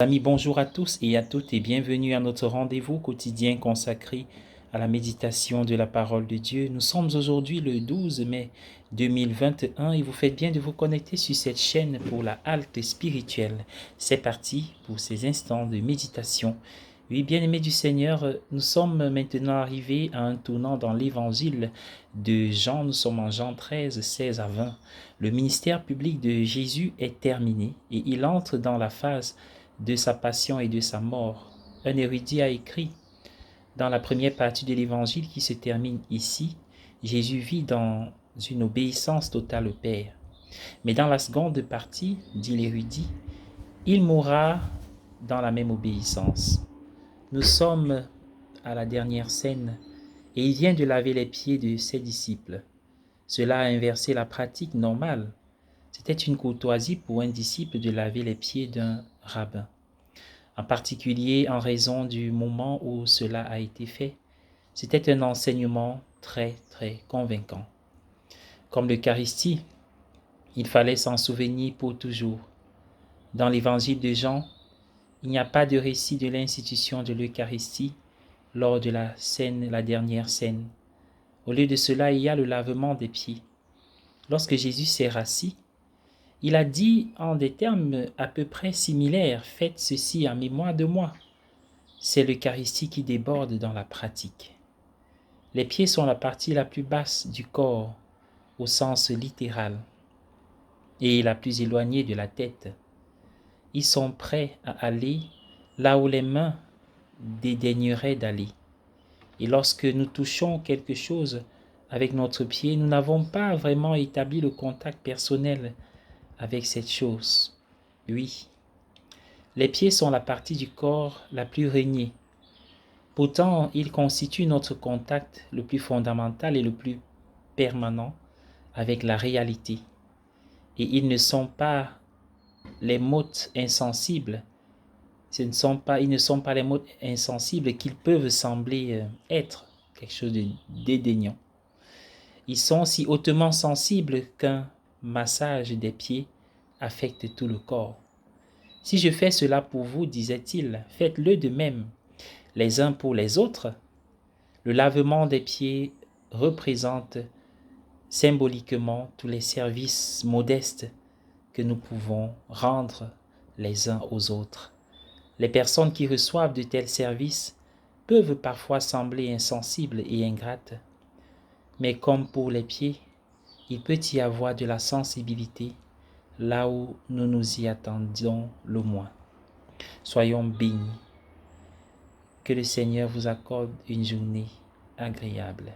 Amis, bonjour à tous et à toutes et bienvenue à notre rendez-vous quotidien consacré à la méditation de la parole de Dieu. Nous sommes aujourd'hui le 12 mai 2021 et vous faites bien de vous connecter sur cette chaîne pour la halte spirituelle. C'est parti pour ces instants de méditation. Oui, bien-aimés du Seigneur, nous sommes maintenant arrivés à un tournant dans l'évangile de Jean. Nous sommes en Jean 13, 16 à 20. Le ministère public de Jésus est terminé et il entre dans la phase de sa passion et de sa mort. Un érudit a écrit dans la première partie de l'évangile qui se termine ici, Jésus vit dans une obéissance totale au Père. Mais dans la seconde partie, dit l'érudit, il mourra dans la même obéissance. Nous sommes à la dernière scène et il vient de laver les pieds de ses disciples. Cela a inversé la pratique normale. C'était une courtoisie pour un disciple de laver les pieds d'un rabbin, en particulier en raison du moment où cela a été fait. C'était un enseignement très convaincant. Comme l'Eucharistie, il fallait s'en souvenir pour toujours. Dans l'évangile de Jean, il n'y a pas de récit de l'institution de l'Eucharistie lors de la dernière scène. Au lieu de cela, il y a le lavement des pieds. Lorsque Jésus s'est rassis, il a dit en des termes à peu près similaires, faites ceci en mémoire de moi. C'est l'Eucharistie qui déborde dans la pratique. Les pieds sont la partie la plus basse du corps, au sens littéral, et la plus éloignée de la tête. Ils sont prêts à aller là où les mains dédaigneraient d'aller. Et lorsque nous touchons quelque chose avec notre pied, nous n'avons pas vraiment établi le contact personnel avec cette chose. Oui, les pieds sont la partie du corps la plus régnée. Pourtant, ils constituent notre contact le plus fondamental et le plus permanent avec la réalité. Et ils ne sont pas les mots insensibles. Ils ne sont pas les mots insensibles qu'ils peuvent sembler être, quelque chose de dédaignant. Ils sont si hautement sensibles qu'un massage des pieds affecte tout le corps. Si je fais cela pour vous, disait-il, faites-le de même, les uns pour les autres. Le lavement des pieds représente symboliquement tous les services modestes que nous pouvons rendre les uns aux autres. Les personnes qui reçoivent de tels services peuvent parfois sembler insensibles et ingrates, mais comme pour les pieds, il peut y avoir de la sensibilité là où nous nous y attendions le moins. Soyons bénis. Que le Seigneur vous accorde une journée agréable.